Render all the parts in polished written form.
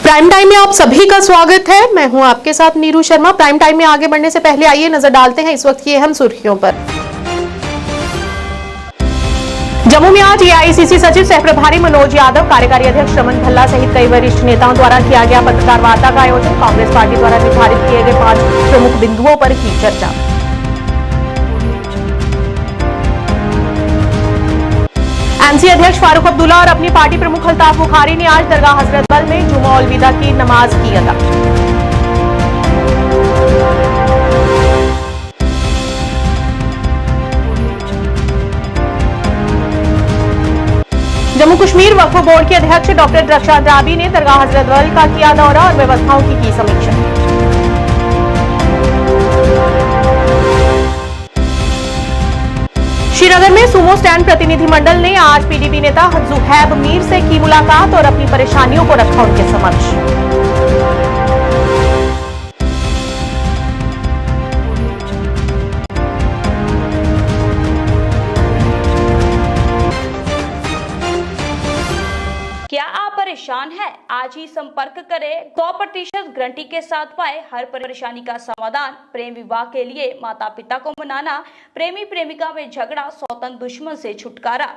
Prime time में आप सभी का स्वागत है। मैं हूं आपके साथ नीरू शर्मा। प्राइम टाइम में आगे बढ़ने से पहले आइए नजर डालते हैं इस वक्त की अहम सुर्खियों पर। जम्मू में आज एआईसीसी सचिव सह प्रभारी मनोज यादव, कार्यकारी अध्यक्ष रमन भल्ला सहित कई वरिष्ठ नेताओं द्वारा किया गया पत्रकार वार्ता का आयोजन। कांग्रेस पार्टी द्वारा निर्धारित किए गए 5 प्रमुख बिंदुओं पर की चर्चा। एमसी अध्यक्ष फारूक अब्दुल्ला और अपनी पार्टी प्रमुख अल्ताफ बुखारी ने आज दरगाह हजरत बल में जुमा अलविदा की नमाज की अदा। जम्मू कश्मीर वक्फ बोर्ड के अध्यक्ष डॉक्टर रशाद राबी ने दरगाह हजरत बल का किया दौरा और व्यवस्थाओं की समीक्षा। श्रीनगर में सुमो स्टैंड प्रतिनिधिमंडल ने आज पीडीपी नेता जुहैब मीर से की मुलाकात और अपनी परेशानियों को रखा उनके समक्ष। क्या आप परेशान हैं? आज ही संपर्क करें। 100% गारंटी के साथ पाए हर परेशानी का समाधान। प्रेम विवाह के लिए माता पिता को मनाना, प्रेमी प्रेमिका में झगड़ा, सौतन दुश्मन से छुटकारा,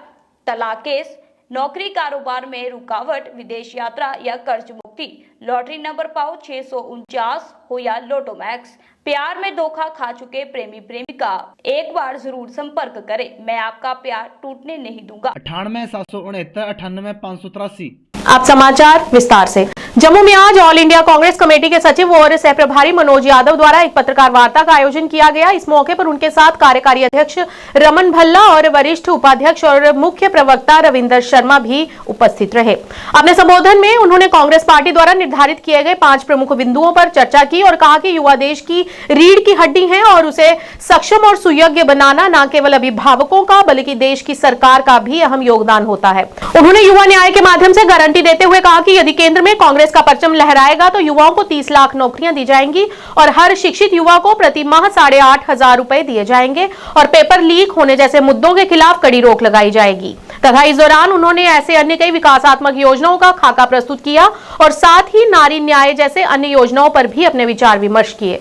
तलाक केस, नौकरी कारोबार में रुकावट, विदेश यात्रा या कर्ज मुक्ति, लॉटरी नंबर पाओ 649 हो या लोटो मैक्स, प्यार में धोखा खा चुके प्रेमी प्रेमिका, एक बार जरूर संपर्क करें। मैं आपका प्यार टूटने नहीं दूंगा। 98 769 583। आप समाचार विस्तार से। जम्मू में आज ऑल इंडिया कांग्रेस कमेटी के सचिव और सह प्रभारी मनोज यादव द्वारा एक पत्रकार वार्ता का आयोजन किया गया। इस मौके पर उनके साथ कार्यकारी अध्यक्ष रमन भल्ला और वरिष्ठ उपाध्यक्ष और मुख्य प्रवक्ता रविंदर शर्मा भी उपस्थित रहे। अपने संबोधन में उन्होंने कांग्रेस पार्टी द्वारा निर्धारित किए गए 5 प्रमुख बिंदुओं पर चर्चा की और कहा कि युवा देश की रीढ़ की हड्डी है और उसे सक्षम और सुयोग्य बनाना न केवल अभिभावकों का बल्कि देश की सरकार का भी अहम योगदान होता है। उन्होंने युवा न्याय के माध्यम से गारंटी देते हुए कहा कि यदि केंद्र में कांग्रेस का परचम लहराएगा तो युवाओं को 30 लाख नौकरियां दी जाएंगी और हर शिक्षित युवा को प्रति माह 8,500 रुपए दिए जाएंगे और पेपर लीक होने जैसे मुद्दों के खिलाफ कड़ी रोक लगाई जाएगी। तथा इस दौरान उन्होंने ऐसे अन्य कई विकासात्मक योजनाओं का खाका प्रस्तुत किया और साथ ही नारी न्याय जैसे अन्य योजनाओं पर भी अपने विचार विमर्श किए।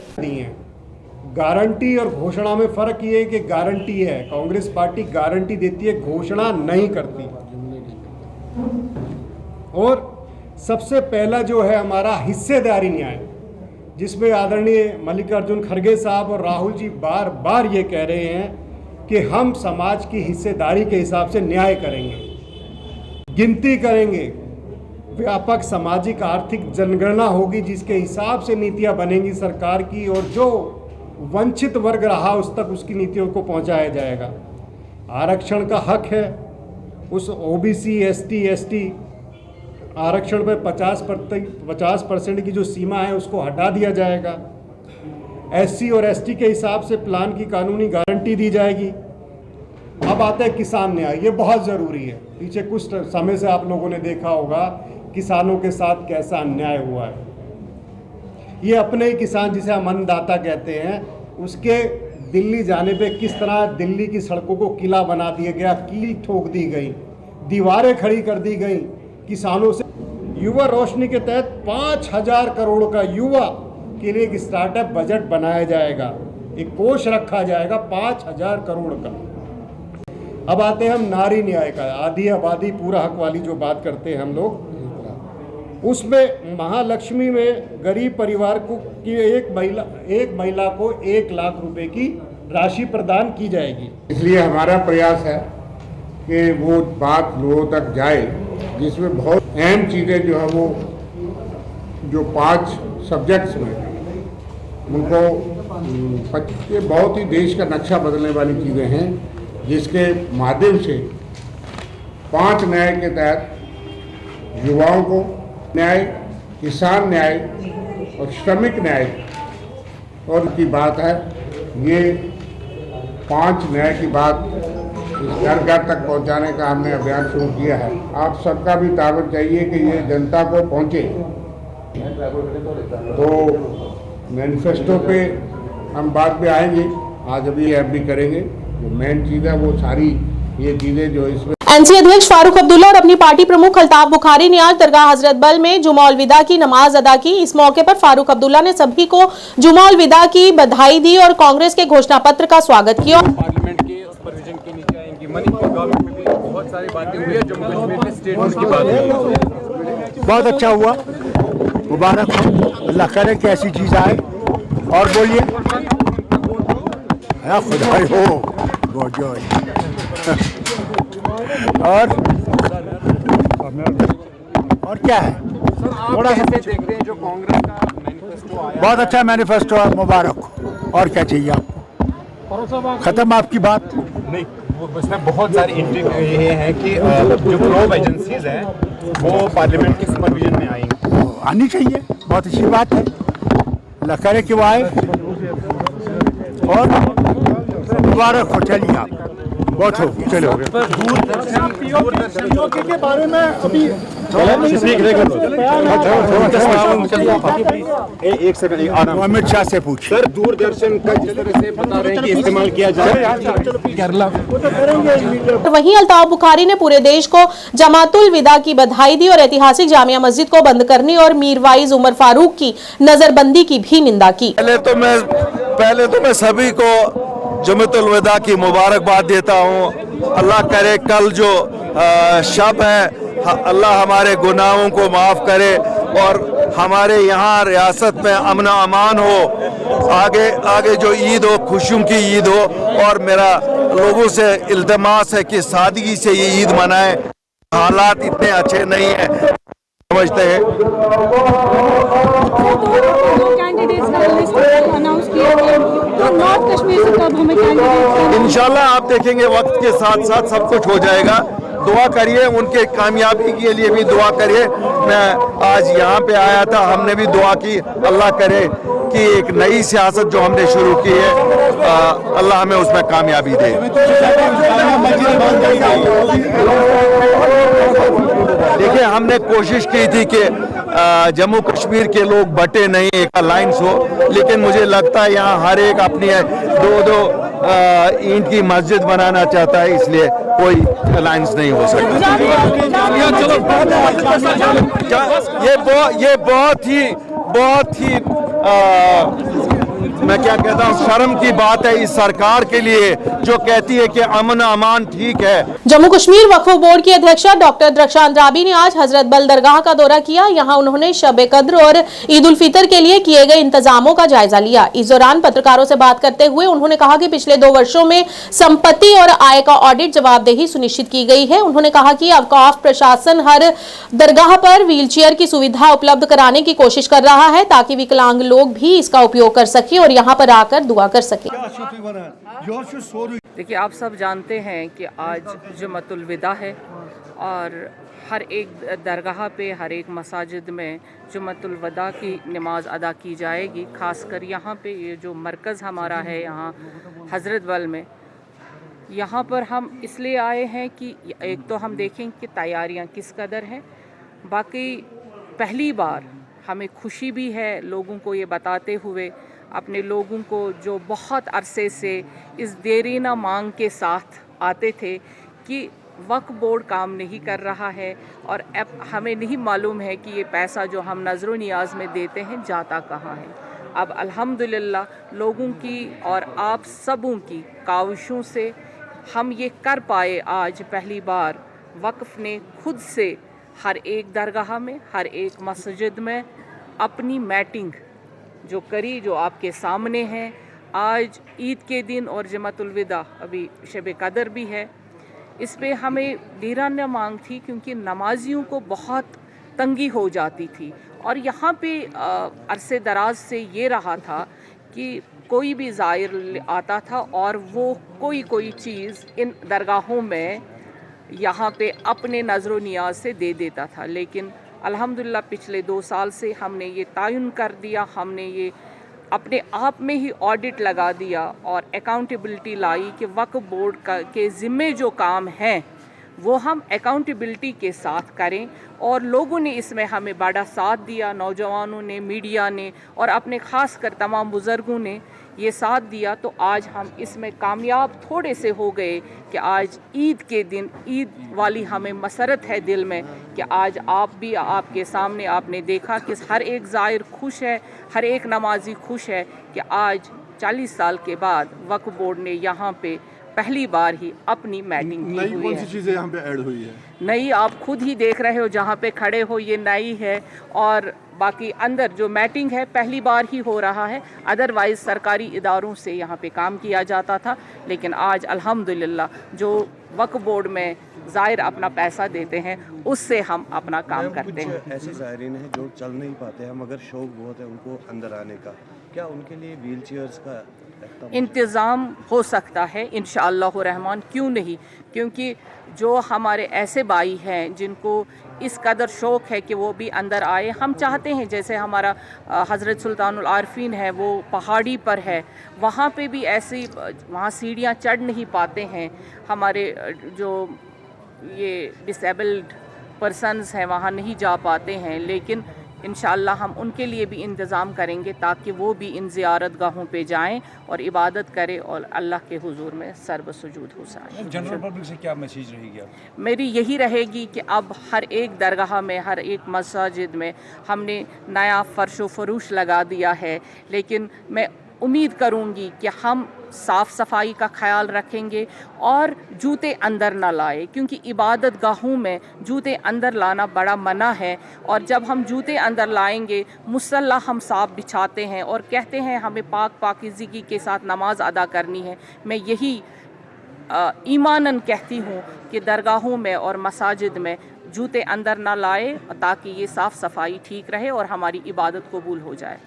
गारंटी और घोषणा में फर्क ये है कि गारंटी है, कांग्रेस पार्टी गारंटी देती है, घोषणा नहीं करती। और सबसे पहला जो है हमारा हिस्सेदारी न्याय, जिसमें आदरणीय मल्लिकार्जुन खड़गे साहब और राहुल जी बार बार ये कह रहे हैं कि हम समाज की हिस्सेदारी के हिसाब से न्याय करेंगे, गिनती करेंगे, व्यापक सामाजिक आर्थिक जनगणना होगी जिसके हिसाब से नीतियां बनेंगी सरकार की और जो वंचित वर्ग रहा उस तक उसकी नीतियों को पहुंचाया जाएगा। आरक्षण का हक है, उस ओबीसी एसटी एसटी आरक्षण पर 50% की जो सीमा है उसको हटा दिया जाएगा। एससी और एसटी के हिसाब से प्लान की कानूनी गारंटी दी जाएगी। अब आता है किसान न्याय, ये बहुत ज़रूरी है। पीछे कुछ समय से आप लोगों ने देखा होगा किसानों के साथ कैसा अन्याय हुआ है। ये अपने ही किसान जिसे हम अन्नदाता कहते हैं, उसके दिल्ली जाने पे किस तरह दिल्ली की सड़कों को किला बना दिया गया, कील ठोक दी गई, दीवारें खड़ी कर दी गई किसानों से। युवा रोशनी के तहत 5,000 करोड़ का युवा के लिए एक स्टार्टअप बजट बनाया जाएगा, एक कोष रखा जाएगा 5,000 करोड़ का। अब आते हैं हम नारी न्याय का, आधी आबादी पूरा हक वाली जो बात करते हैं हम लोग, उसमें महालक्ष्मी में गरीब परिवार को की एक महिला को 1 लाख रुपए की राशि प्रदान की जाएगी। इसलिए हमारा प्रयास है कि वो बात लोगों तक जाए, जिसमें बहुत अहम चीज़ें जो है वो जो 5 सब्जेक्ट्स में उनको ये बहुत ही देश का नक्शा बदलने वाली चीज़ें हैं, जिसके माध्यम से 5 न्याय के तहत युवाओं को न्याय, किसान न्याय और श्रमिक न्याय और की बात है। ये 5 न्याय की बात घर घर तक पहुंचाने का हमने अभियान शुरू किया है। आप सबका भी ताबड़ चाहिए कि ये जनता को पहुंचे। तो मैनिफेस्टो पे हम बाद में आएंगे, आज अभी भी करेंगे। जो मेन चीज़ है वो सारी ये चीज़ें जो इसमें एनसी अध्यक्ष फारूक अब्दुल्ला और अपनी पार्टी प्रमुख अल्ताफ बुखारी ने आज दरगाह हजरत बल में जुमा उल विदा की नमाज अदा की। इस मौके पर फारूक अब्दुल्ला ने सभी को जुमा उल विदा की बधाई दी और कांग्रेस के घोषणा पत्र का स्वागत किया। पार्लियामेंट के सुपरविजन के नीचे आएंगी मनी गवर्नमेंट में भी बहुत सारी बातें हुई है। जम्मू कश्मीर में स्टेटमेंट की बात हुई, बहुत अच्छा हुआ, मुबारक हो, अल्लाह करे कि ऐसी चीज आए। और बोलिए खुदाई हो और क्या है, थोड़ा सा देखते हैं जो कांग्रेस का मैनिफेस्टो आया, बहुत अच्छा मैनिफेस्टो है, मुबारक हो। और क्या चाहिए आपको? खत्म आपकी बात? नहीं, वो उसमें बहुत सारी ये हैं कि जो प्रोब एजेंसीज हैं वो पार्लियामेंट के सुपरविजन में आएंगी, आनी चाहिए, बहुत अच्छी बात है, अल्लाह करे कि वो आए। और मुबारक हो, चलिए आप बहुत हो, चलो। दूरदर्शन के बारे में अभी एक सेकंड अमित शाह से पूछिए। सर, दूरदर्शन का जिस तरह से बता रहे हैं कि इस्तेमाल किया जाए, वहीं अल्ताफ बुखारी ने पूरे देश को जमातुल विदा की बधाई दी और ऐतिहासिक जामिया मस्जिद को बंद करने और मीरवाइज उमर फारूक की नजरबंदी की भी निंदा की। पहले तो मैं सभी को जमातुल विदा की मुबारकबाद देता हूँ। अल्लाह करे कल जो शब है, अल्लाह हमारे गुनाहों को माफ़ करे और हमारे यहाँ रियासत में अमन अमान हो। आगे जो ईद हो, खुशियों की ईद हो। और मेरा लोगों से इल्तिमास है कि सादगी से ये ईद मनाएं। हालात इतने अच्छे नहीं हैं, समझते हैं। इंशाल्लाह आप देखेंगे वक्त के साथ साथ सब कुछ हो जाएगा। दुआ करिए, उनके कामयाबी के लिए भी दुआ करिए। मैं आज यहाँ पे आया था, हमने भी दुआ की, अल्लाह करे कि एक नई सियासत जो हमने शुरू की है, अल्लाह हमें उसमें कामयाबी दे। देखिए, हमने कोशिश की थी कि जम्मू कश्मीर के लोग बटे नहीं, एक अलायंस हो, लेकिन मुझे लगता है यहाँ हर एक अपनी दो ईंट की मस्जिद बनाना चाहता है, इसलिए कोई अलायंस नहीं हो सकता। ये बहुत ही मैं क्या कहता हूँ, शर्म की बात है इस सरकार के लिए जो कहती है कि अमन अमान ठीक है। जम्मू कश्मीर वक्फ बोर्ड की अध्यक्षा डॉक्टर द्रशान राबी ने आज हजरत बल दरगाह का दौरा किया। यहां उन्होंने शब कद्र और ईद उल फितर के लिए किए गए इंतजामों का जायजा लिया। इस दौरान पत्रकारों से बात करते हुए उन्होंने कहा कि पिछले 2 वर्षों में संपत्ति और आय का ऑडिट जवाबदेही सुनिश्चित की गई है। उन्होंने कहा कि अवकाफ प्रशासन हर दरगाह पर व्हील चेयर की सुविधा उपलब्ध कराने की कोशिश कर रहा है ताकि विकलांग लोग भी इसका उपयोग कर सके और यहाँ पर आकर दुआ कर सके। देखिए, आप सब जानते हैं कि आज जुमातुल विदा है और हर एक दरगाह पे, हर एक मसाजिद में जुमातुल विदा की नमाज अदा की जाएगी। खासकर यहाँ पे ये जो मरकज़ हमारा है यहाँ हज़रत बल में, यहाँ पर हम इसलिए आए हैं कि एक तो हम देखें कि तैयारियाँ किस कदर हैं, बाकी पहली बार हमें खुशी भी है लोगों को ये बताते हुए, अपने लोगों को जो बहुत अरसे से इस देरीना मांग के साथ आते थे कि वक्फ बोर्ड काम नहीं कर रहा है और अब हमें नहीं मालूम है कि ये पैसा जो हम नज़र नियाज में देते हैं जाता कहाँ है। अब अल्हम्दुलिल्लाह लोगों की और आप सबों की काविशों से हम ये कर पाए। आज पहली बार वक्फ ने खुद से हर एक दरगाह में, हर एक मस्जिद में अपनी मैटिंग जो करी, जो आपके सामने है। आज ईद के दिन और जमातुल विदा, अभी शब कदर भी है, इस पे हमें दीराना मांग थी क्योंकि नमाजियों को बहुत तंगी हो जाती थी और यहाँ पे अरसे दराज से ये रहा था कि कोई भी ज़ायर आता था और वो कोई चीज़ इन दरगाहों में यहाँ पे अपने नज़र नियाज से दे देता था। लेकिन अल्हम्दुलिल्लाह पिछले 2 साल से हमने ये तयन कर दिया, हमने ये अपने आप में ही ऑडिट लगा दिया और अकाउंटेबिलिटी लाई कि वक्फ बोर्ड के ज़िम्मे जो काम हैं वो हम अकाउंटेबिलिटी के साथ करें। और लोगों ने इसमें हमें बड़ा साथ दिया, नौजवानों ने, मीडिया ने और अपने ख़ास कर तमाम बुज़ुर्गों ने, ये साथ दिया, तो आज हम इसमें कामयाब थोड़े से हो गए कि आज ईद के दिन ईद वाली हमें मसरत है दिल में कि आज आप भी आपके सामने आपने देखा कि हर एक ज़ायर खुश है, हर एक नमाजी खुश है कि आज 40 साल के बाद वक्फ बोर्ड ने यहाँ पे पहली बार ही अपनी मैटिंग की हुई है। कौन सी चीज़ें यहाँ पे ऐड हुई है? नई आप खुद ही देख रहे हो, जहाँ पे खड़े हो ये नई है, और बाकी अंदर जो मैटिंग है पहली बार ही हो रहा है। अदरवाइज़ सरकारी इदारों से यहाँ पे काम किया जाता था, लेकिन आज अल्हम्दुलिल्लाह जो वक्फ बोर्ड में ज़ायर अपना पैसा देते हैं उससे हम अपना काम करते हैं। ऐसे ज़ायरीन हैं जो चल नहीं पाते हैं मगर शौक बहुत है उनको अंदर आने का, क्या उनके लिए व्हील चेयर्स का इंतज़ाम हो सकता है? इंशाअल्लाह रहमान, क्यों नहीं, क्योंकि जो हमारे ऐसे भाई हैं जिनको इस कदर शौक़ है कि वो भी अंदर आए। हम चाहते हैं जैसे हमारा हज़रत सुल्तानुल आरफीन है वो पहाड़ी पर है, वहाँ पे भी ऐसी वहाँ सीढ़ियाँ चढ़ नहीं पाते हैं, हमारे जो ये डिसेबल्ड पर्सन्स हैं वहाँ नहीं जा पाते हैं, लेकिन इंशाअल्लाह हम उनके लिए भी इंतज़ाम करेंगे ताकि वो भी इन ज़ियारत गाहों पे जाएं और इबादत करें और अल्लाह के हुजूर में सर्वसुजूद हो जाएं। जनरल पब्लिक से क्या मैसेज रहेगी आप? मेरी यही रहेगी कि अब हर एक दरगाह में, हर एक मसाजिद में हमने नया फ़र्श व फरूश लगा दिया है, लेकिन मैं उम्मीद करूँगी कि हम साफ़ सफाई का ख्याल रखेंगे और जूते अंदर ना लाए, क्योंकि इबादत गाहों में जूते अंदर लाना बड़ा मना है। और जब हम जूते अंदर लाएंगे, मुसल्ला हम साफ बिछाते हैं और कहते हैं हमें पाकीज़गी के साथ नमाज अदा करनी है। मैं यही ईमानन कहती हूँ कि दरगाहों में और मसाजिद में जूते अंदर ना लाए ताकि ये साफ सफाई ठीक रहे और हमारी इबादत कबूल हो जाए।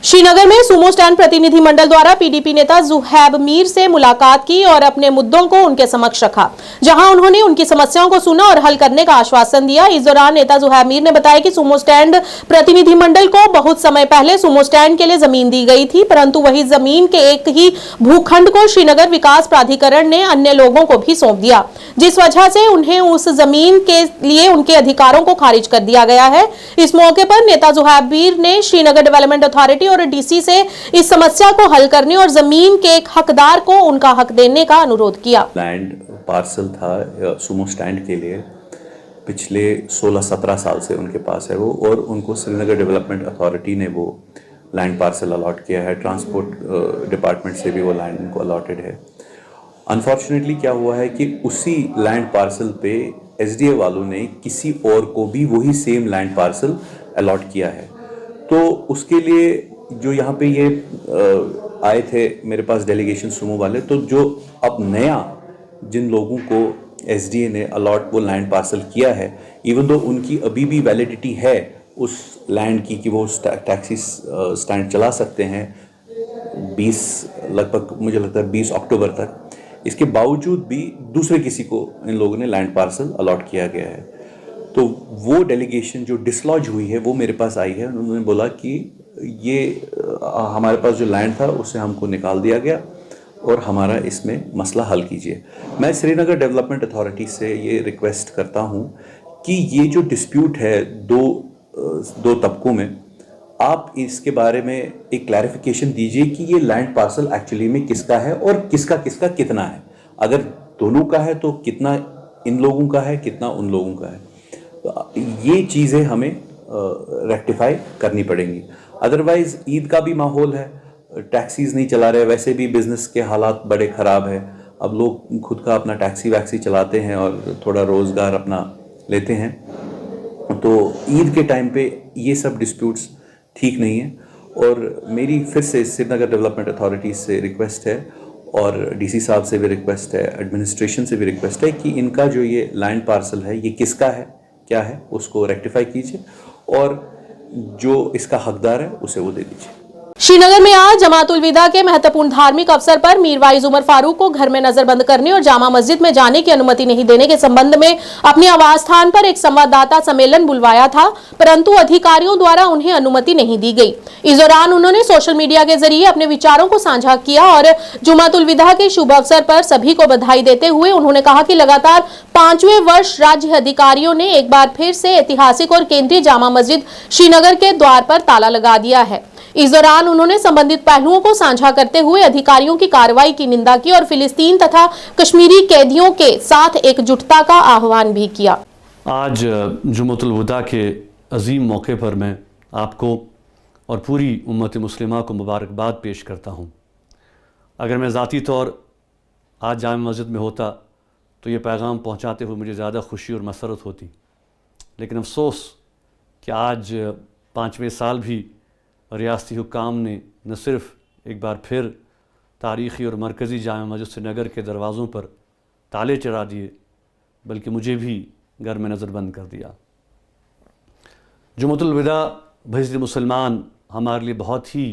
श्रीनगर में सुमो स्टैंड प्रतिनिधि मंडल द्वारा पीडीपी नेता जुहैब मीर से मुलाकात की और अपने मुद्दों को उनके समक्ष रखा, जहां उन्होंने उनकी समस्याओं को सुना और हल करने का आश्वासन दिया। इस दौरान नेता जुहैब मीर ने बताया कि सुमो स्टैंड प्रतिनिधि मंडल को बहुत समय पहले सुमो स्टैंड के लिए जमीन दी गई थी, परंतु वही जमीन के एक ही भूखंड को श्रीनगर विकास प्राधिकरण ने अन्य लोगों को भी सौंप दिया, जिस वजह से उन्हें उस जमीन के लिए उनके अधिकारों को खारिज कर दिया गया है। इस मौके पर नेता जुहैब मीर ने श्रीनगर डेवलपमेंट अथॉरिटी और डीसी से इस समस्या को हल करने और जमीन के एक हकदार को उनका हक देने का अनुरोध किया। लैंड पार्सल था सुमो स्टैंड के लिए, पिछले 16-17 साल से उनके पास है वो, और उनको श्रीनगर डेवलपमेंट अथॉरिटी ने वो लैंड पार्सल अलॉट किया है। ट्रांसपोर्ट डिपार्टमेंट से भी वो लैंड उनको अलॉटेड है। अनफॉर्चुनेटली क्या हुआ है कि उसी लैंड पार्सल पे एसडीए वालों ने किसी और को भी वही सेम लैंड पार्सल अलॉट किया है। तो उसके लिए जो यहाँ पे ये आए थे मेरे पास डेलीगेशन सुमो वाले, तो जो अब नया जिन लोगों को एसडीए ने अलॉट वो लैंड पार्सल किया है, इवन दो उनकी अभी भी वैलिडिटी है उस लैंड की कि वो टैक्सी स्टैंड चला सकते हैं 20 लगभग मुझे लगता है 20 अक्टूबर तक, इसके बावजूद भी दूसरे किसी को इन लोगों ने लैंड पार्सल अलॉट किया गया है। तो वो डेलीगेशन जो डिसलॉज हुई है वो मेरे पास आई है। उन्होंने बोला कि ये हमारे पास जो लैंड था उसे हमको निकाल दिया गया और हमारा इसमें मसला हल कीजिए। मैं श्रीनगर डेवलपमेंट अथॉरिटी से ये रिक्वेस्ट करता हूँ कि ये जो डिस्प्यूट है दो तबकों में, आप इसके बारे में एक क्लैरिफिकेशन दीजिए कि ये लैंड पार्सल एक्चुअली में किसका है और किसका किसका कितना है। अगर दोनों का है तो कितना इन लोगों का है, कितना उन लोगों का है। तो ये चीज़ें हमें रेक्टिफाई करनी पड़ेंगी। अदरवाइज़ ईद का भी माहौल है, टैक्सीज़ नहीं चला रहे, वैसे भी बिज़नेस के हालात बड़े ख़राब है। अब लोग खुद का अपना टैक्सी वैक्सी चलाते हैं और थोड़ा रोज़गार अपना लेते हैं, तो ईद के टाइम पे ये सब डिस्प्यूट्स ठीक नहीं है। और मेरी फिर से श्रीनगर डेवलपमेंट अथॉरिटी से रिक्वेस्ट है और डीसी साहब से भी रिक्वेस्ट है, एडमिनिस्ट्रेशन से भी रिक्वेस्ट है कि इनका जो ये लैंड पार्सल है ये किसका है, क्या है, उसको रेक्टिफाई कीजिए और जो इसका हकदार है उसे वो दे दीजिए। श्रीनगर में आज जमातुल विदा के महत्वपूर्ण धार्मिक अवसर पर मीरवाइज उमर फारूक को घर में नजरबंद करने और जामा मस्जिद में जाने की अनुमति नहीं देने के संबंध में अपने आवास स्थान पर एक संवाददाता सम्मेलन बुलवाया था, परंतु अधिकारियों द्वारा उन्हें अनुमति नहीं दी गई। इस दौरान उन्होंने सोशल मीडिया के जरिए अपने विचारों को साझा किया और जुमातुल विदा के शुभ अवसर पर सभी को बधाई देते हुए उन्होंने कहा कि लगातार 5वें वर्ष राज्य अधिकारियों ने एक बार फिर से ऐतिहासिक और केंद्रीय जामा मस्जिद श्रीनगर के द्वार पर ताला लगा दिया है। इस दौरान उन्होंने संबंधित पहलुओं को साझा करते हुए अधिकारियों की कार्रवाई की निंदा की और फिलिस्तीन तथा कश्मीरी कैदियों के साथ एकजुटता का आह्वान भी किया। आज जुम्मतुल वदा के अजीम मौके पर मैं आपको और पूरी उम्मत मुस्लिमा को मुबारकबाद पेश करता हूँ। अगर मैं ज़ाती तौर आज जामा मस्जिद में होता तो ये पैगाम पहुँचाते हुए मुझे ज़्यादा खुशी और मसरत होती, लेकिन अफसोस कि आज 5वें साल भी रियासती हुक्काम ने न सिर्फ एक बार फिर तारीख़ी और मरकज़ी जामा मस्जिद श्रीनगर के दरवाज़ों पर ताले चढ़ा दिए, बल्कि मुझे भी घर में नज़रबंद कर दिया। जुम्मतुल विदा बहिस्सत मुसलमान हमारे लिए बहुत ही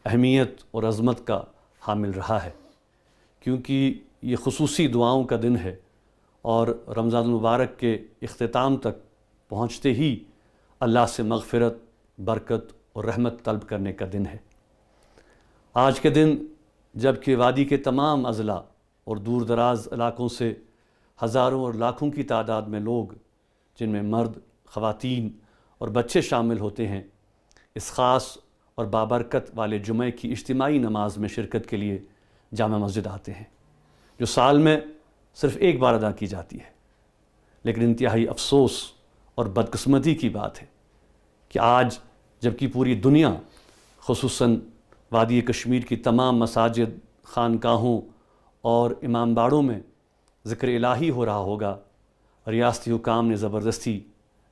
अहमियत और अज़मत का हामिल रहा है, क्योंकि ये खुसूसी दुआओं का दिन है और रमज़ान मुबारक के इख्तिताम तक पहुँचते ही अल्लाह से मग़फ़िरत, बरकत और रहमत तलब करने का दिन है। आज के दिन जबकि वादी के तमाम अज़ला और दूर दराज इलाक़ों से हज़ारों और लाखों की तादाद में लोग, जिनमें मर्द, ख़वातीन और बच्चे शामिल होते हैं, इस ख़ास और बाबरकत वाले जुमे की इज्तिमाई नमाज में शिरकत के लिए जामा मस्जिद आते हैं, जो साल में सिर्फ़ एक बार अदा की जाती है। लेकिन इंतहाई अफसोस और बदकिस्मती की बात है कि आज जबकि पूरी दुनिया खुसूसन वादी कश्मीर की तमाम मसाजिद, खानकाहों और इमामबाड़ों में ज़िक्र इलाही हो रहा होगा, रियासती हुकाम ने ज़बरदस्ती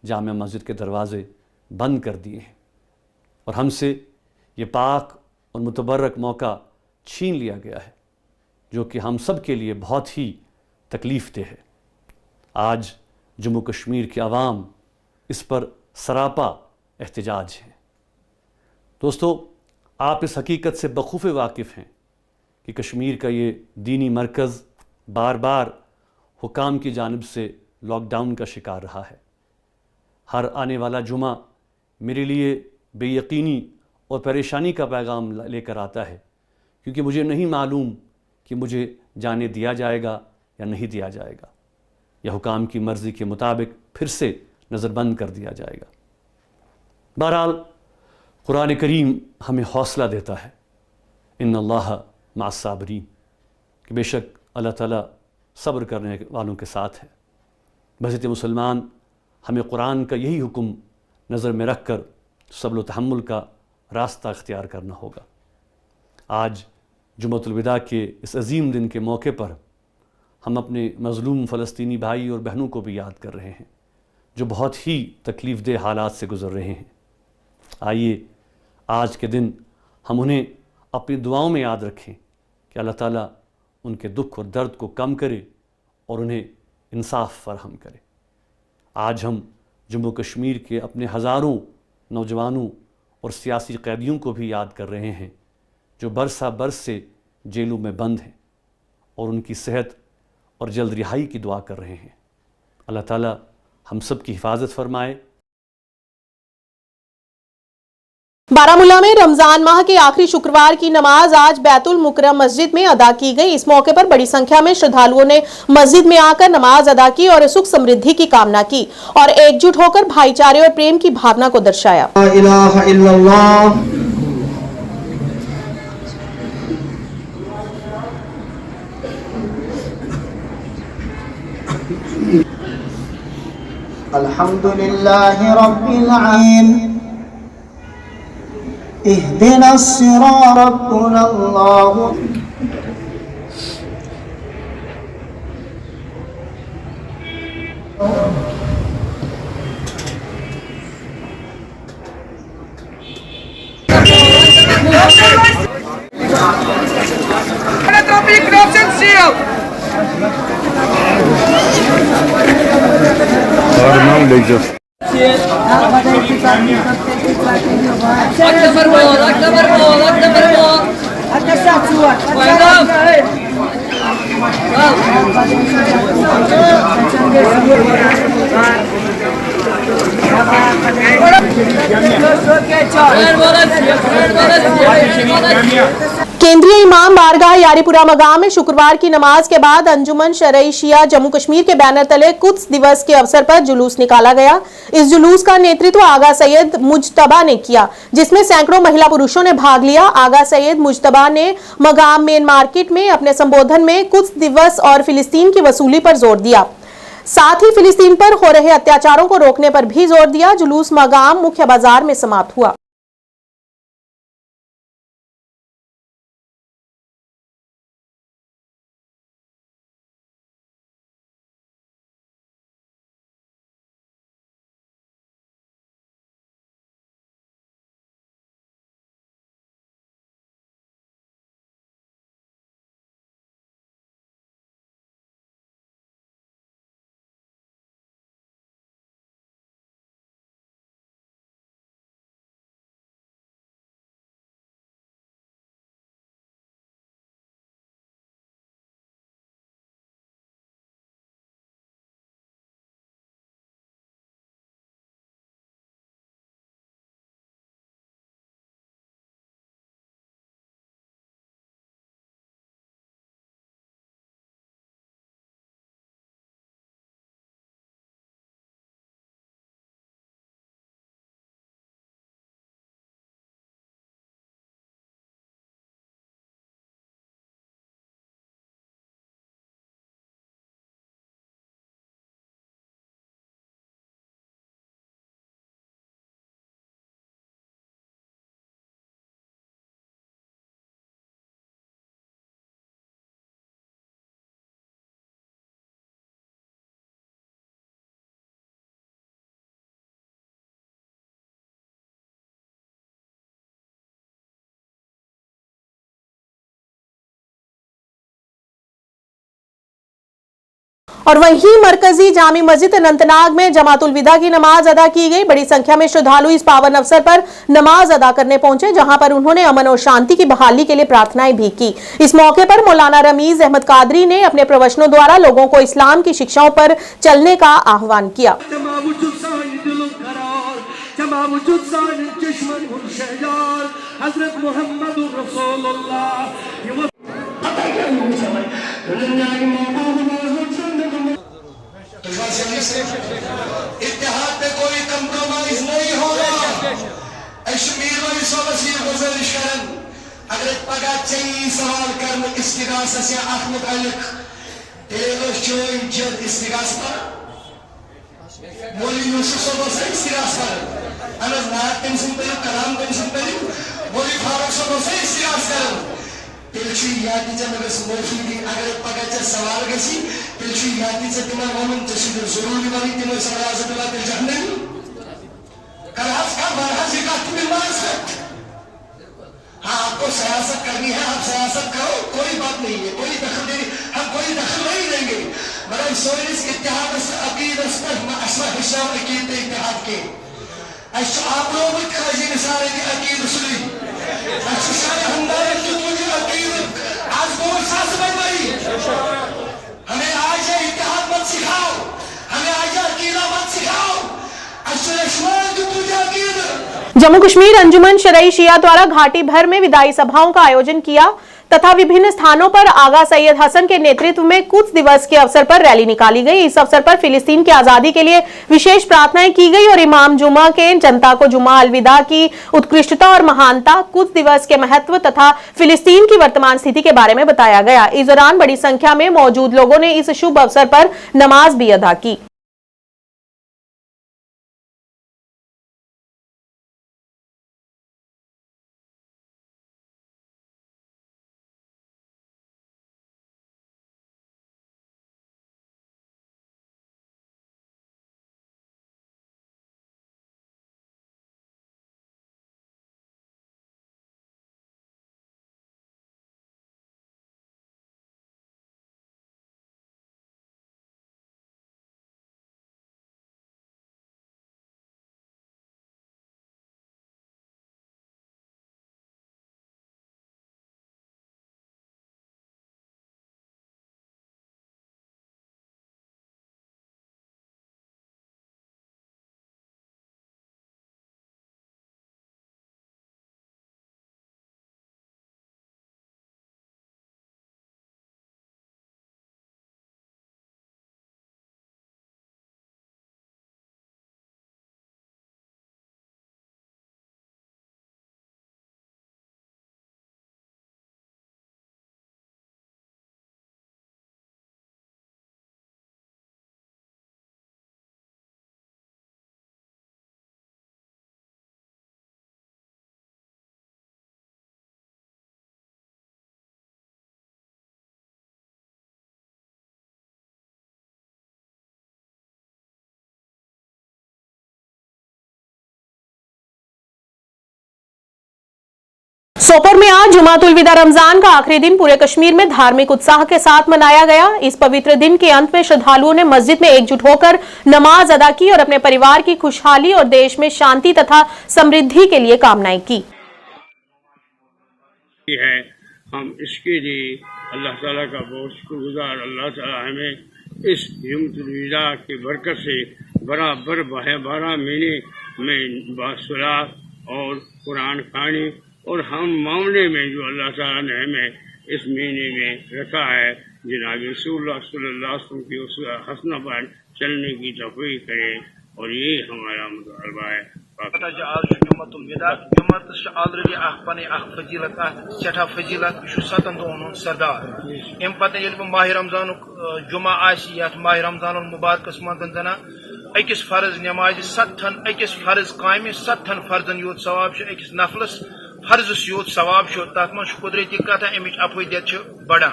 जामा मस्जिद के दरवाज़े बंद कर दिए हैं और हमसे ये पाक और मुतबर्रक मौका छीन लिया गया है, जो कि हम सब के लिए बहुत ही तकलीफ़ देह है। आज जम्मू कश्मीर के अवाम इस पर सरापा एहतजाज है। दोस्तों, आप इस हकीकत से बखूबी वाकिफ़ हैं कि कश्मीर का ये दीनी मरकज़ बार बार हुकाम की जानिब से लॉकडाउन का शिकार रहा है। हर आने वाला जुमा मेरे लिए बेयकीनी और परेशानी का पैगाम लेकर आता है, क्योंकि मुझे नहीं मालूम कि मुझे जाने दिया जाएगा या नहीं दिया जाएगा, या हुकाम की मर्ज़ी के मुताबिक फिर से नज़रबंद कर दिया जाएगा। बहरहाल कुरान करीम हमें हौसला देता है, इन्नल्लाह मअस्साबिरीन, कि बेशक अल्लाह ताला सब्र करने वालों के साथ है। बहसियत मुसलमान हमें कुरान का यही हुक्म नज़र में रख कर सब्र व तहम्मुल का रास्ता अख्तियार करना होगा। आज जुम्मतुल विदा के इस अजीम दिन के मौके पर हम अपने मज़लूम फ़लस्तीनी भाई और बहनों को भी याद कर रहे हैं, जो बहुत ही तकलीफ़ देह हालात से गुज़र रहे हैं। आइए आज के दिन हम उन्हें अपनी दुआओं में याद रखें कि अल्लाह ताला उनके दुख और दर्द को कम करे और उन्हें इंसाफ फराहम करे। आज हम जम्मू कश्मीर के अपने हज़ारों नौजवानों और सियासी कैदियों को भी याद कर रहे हैं, जो बरसा बरस से जेलों में बंद हैं, और उनकी सेहत और जल्द रिहाई की दुआ कर रहे हैं। अल्लाह ताला हम सब की हिफाजत फरमाए। बारामूला में रमजान माह के आखिरी शुक्रवार की नमाज आज बैतुल मुकर्रम मस्जिद में अदा की गई। इस मौके पर बड़ी संख्या में श्रद्धालुओं ने मस्जिद में आकर नमाज अदा की और सुख समृद्धि की कामना की और एकजुट होकर भाईचारे और प्रेम की भावना को दर्शाया। ला इलाहा इल्लल्लाह, अल्हम्दुलिल्लाहि रब्बिल आलमीन, इहदिना सिरात रब्बुना अल्लाह। केंद्रीय इमाम बारगाह यारीपुरा मकाम में शुक्रवार की नमाज के बाद अंजुमन शरई शिया जम्मू कश्मीर के बैनर तले कुद्स दिवस के अवसर पर जुलूस निकाला गया। इस जुलूस का नेतृत्व आगा सैयद मुजतबा ने किया, जिसमें सैकड़ों महिला पुरुषों ने भाग लिया। आगा सैयद मुजतबा ने मकाम मेन मार्केट में अपने संबोधन में कुद्स दिवस और फिलिस्तीन की वसूली पर जोर दिया, साथ ही फिलिस्तीन पर हो रहे अत्याचारों को रोकने पर भी जोर दिया। जुलूस मकाम मुख्य बाजार में समाप्त हुआ। और वहीं मरकजी जामी मस्जिद अनंतनाग में जमातुल विदा की नमाज अदा की गई। बड़ी संख्या में श्रद्धालु इस पावन अवसर पर नमाज अदा करने पहुंचे, जहां पर उन्होंने अमन और शांति की बहाली के लिए प्रार्थनाएं भी की। इस मौके पर मौलाना रमीज अहमद कादरी ने अपने प्रवचनों द्वारा लोगों को इस्लाम की शिक्षाओं पर चलने का आह्वान किया। इत्तेहाद पे कोई कंप्रोमाइज नहीं होगा। गुजारिश करन अगर पगह चई सवाल कर इस्तिगास से अख मुतालिक इस्तिगास पर मौलवी यूसुफ साहब से इस्तिगास पर अनस नायक तम सुन कलाम तम सुन मौलवी फारूक साहब से इस्तिगास कर तेलुशु यादी जब मौजूदी अगर पगह सवाल गसी तेलुशु यादी से तिमर वमन तसिद जरूरी वाली तिमर सराज बिला तिल जहन्नम कलास का बरहस का तिमास हाँ आपको सियासत करनी है, आप सियासत करो, कोई बात नहीं है, कोई दखल नहीं, हम कोई दखल नहीं देंगे। मगर सोइस इत्तेहाद अकीद असमा हिस्सा अकीद इत्तेहाद के आप लोग खजी निसारे की अकीद सुनी सारे हमदार की पूरी अकीद आज बहुत सास बन गई। हमें आज इत्तेहाद मत सिखाओ, हमें आज अकीदा मत सिखाओ। जम्मू कश्मीर अंजुमन शरई शिया द्वारा घाटी भर में विदाई सभाओं का आयोजन किया तथा विभिन्न स्थानों पर आगा सैयद हसन के नेतृत्व में कुद्स दिवस के अवसर पर रैली निकाली गई। इस अवसर पर फिलिस्तीन की आजादी के लिए विशेष प्रार्थनाएं की गई और इमाम जुमा के जनता को जुमा अलविदा की उत्कृष्टता और महानता, कुद्स दिवस के महत्व तथा फिलिस्तीन की वर्तमान स्थिति के बारे में बताया गया। इस दौरान बड़ी संख्या में मौजूद लोगों ने इस शुभ अवसर पर नमाज भी अदा की। सोपोर में आज जुमातुल विदा रमजान का आखिरी दिन पूरे कश्मीर में धार्मिक उत्साह के साथ मनाया गया। इस पवित्र दिन के अंत में श्रद्धालुओं ने मस्जिद में एकजुट होकर नमाज अदा की और अपने परिवार की खुशहाली और देश में शांति तथा समृद्धि के लिए कामनाएं की। हम इसके लिए अल्लाह ताला का बहुत शुक्रगुजार। अल्लाह ताला हमें इस जुमातुल विदा की बरकत से बराबर 12 महीने में बासलाह और कुरान खानी और हम मामले में जो अल्लाह ताला ने हमें इस महीने में रखा है, जनाब रसूलुल्लाह सल्लल्लाहु अलैहि वसल्लम की उस हसना पर चलने की तौफीक करे और ये हमारा मुतालबा है। जुमातुल विदा जुमात ऑलरेडी फजीलत सठा फजीलत 7 दोहन सरदार अम पे माह रमजान जुमा माह रमजान मुबारकस मज अकिस फर्ज नमाज 7 अकिस फर्ज काम 7 फर्जन यूत सवाब अकिस नफलस फर्जस यूत सवाब तथ मज कुदरती कथा अमिच अफीदियत बढ़ा।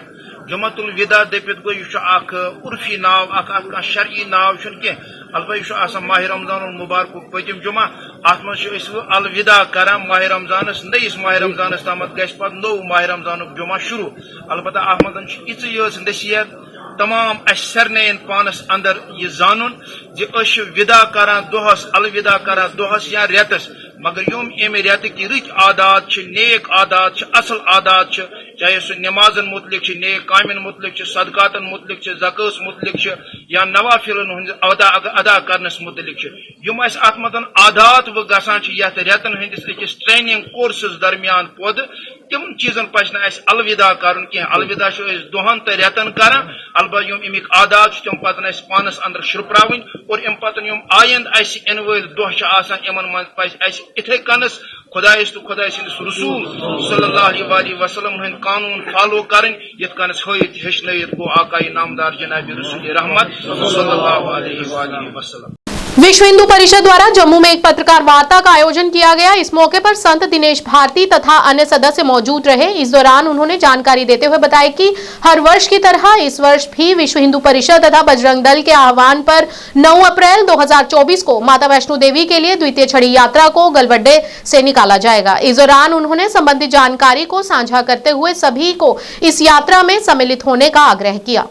जुमातुल विदा दपित गो यह उर्फी नाव शरई नाव कह अलबत् माह रमजान मुबारक पतिम जुमा अत मज अलविदा कर माह रमजानस नईस माह रमजानस तम ग नो माह रमजान जुमा शुरू। अलबत् अत मज यीच नसीहत तमाम सरनैन पानस अंदर यह जान विदा कर दोहस अलविदा कर दोहस या रेतस मगर यम अमे रेत की रच आदात नेक आदात असल आदात चाहे सह नमाजन मुतलिक नेक कामन मुतलिक सदकातन मुतलिक ज़कात मुतलिक या नवाफिलन अदा करनस मुतलिक यम अत मज आदात व गसान यथ रेतन हंदिस अकिस ट्रेनिंग कोर्सेस दरमियान पौध तिम चीजन पज अलविदा कर अलविदा दोहन तो रेतन कर अलबत् यम अमिक आदात तम पन पानस अंदर शुरप्रावन और अम पन यम आयंद इन वल दोह इन मज पज इथे कनस खुदाइस तो खुदा रसूल सल्लल्लाहु अलैहि वसल्लम हंद कानून फॉलो कर कनस हयत हेचनयत गो आकाई नामदार जनाब रसूल रहमत सल्लल्लाहु अलैहि वसल्लम। विश्व हिंदू परिषद द्वारा जम्मू में एक पत्रकार वार्ता का आयोजन किया गया। इस मौके पर संत दिनेश भारती तथा अन्य सदस्य मौजूद रहे। इस दौरान उन्होंने जानकारी देते हुए बताया कि हर वर्ष की तरह इस वर्ष भी विश्व हिंदू परिषद तथा बजरंग दल के आह्वान पर 9 अप्रैल 2024 को माता वैष्णो देवी के लिए द्वितीय छड़ी यात्रा को गलबड्डे से निकाला जाएगा। इस दौरान उन्होंने संबंधित जानकारी को साझा करते हुए सभी को इस यात्रा में सम्मिलित होने का आग्रह किया।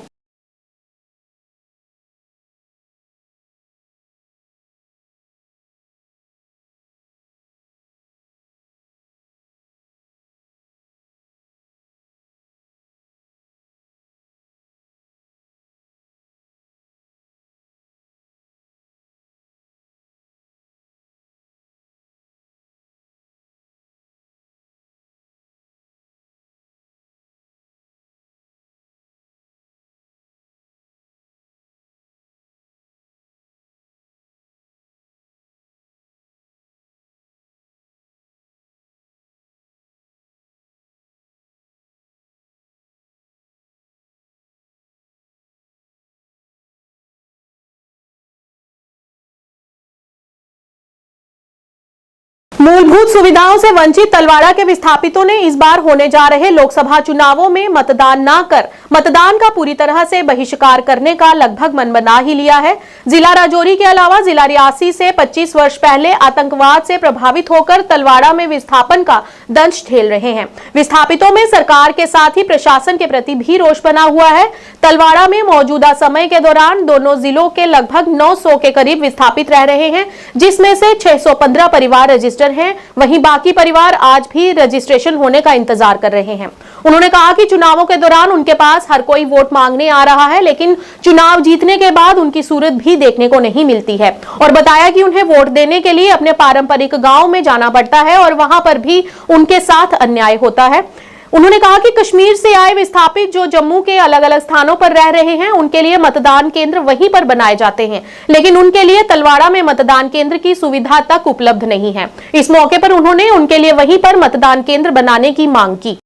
मूलभूत सुविधाओं से वंचित तलवाड़ा के विस्थापितों ने इस बार होने जा रहे लोकसभा चुनावों में मतदान न कर मतदान का पूरी तरह से बहिष्कार करने का लगभग मन बना ही लिया है। जिला राजौरी के अलावा जिला रियासी से 25 वर्ष पहले आतंकवाद से प्रभावित होकर तलवाड़ा में विस्थापन का दंश झेल रहे हैं। विस्थापितों में सरकार के साथ ही प्रशासन के प्रति भी रोष बना हुआ है। तलवाड़ा में मौजूदा समय के दौरान दोनों जिलों के लगभग 900 के करीब विस्थापित रह रहे हैं, जिसमें से 615 परिवार रजिस्टर हैं। वहीं बाकी परिवार आज भी रजिस्ट्रेशन होने का इंतजार कर रहे हैं। उन्होंने कहा कि चुनावों के दौरान उनके पास हर कोई वोट मांगने आ रहा है, लेकिन चुनाव जीतने के बाद उनकी सूरत भी देखने को नहीं मिलती है और बताया कि उन्हें वोट देने के लिए अपने पारंपरिक गांव में जाना पड़ता है और वहां पर भी उनके साथ अन्याय होता है। उन्होंने कहा कि कश्मीर से आए विस्थापित जो जम्मू के अलग अलग स्थानों पर रह रहे हैं, उनके लिए मतदान केंद्र वहीं पर बनाए जाते हैं, लेकिन उनके लिए तलवाड़ा में मतदान केंद्र की सुविधा तक उपलब्ध नहीं है। इस मौके पर उन्होंने उनके लिए वहीं पर मतदान केंद्र बनाने की मांग की।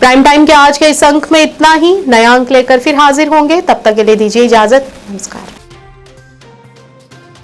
प्राइम टाइम के आज के इस अंक में इतना ही। नया अंक लेकर फिर हाजिर होंगे, तब तक के लिए दीजिए इजाजत। नमस्कार।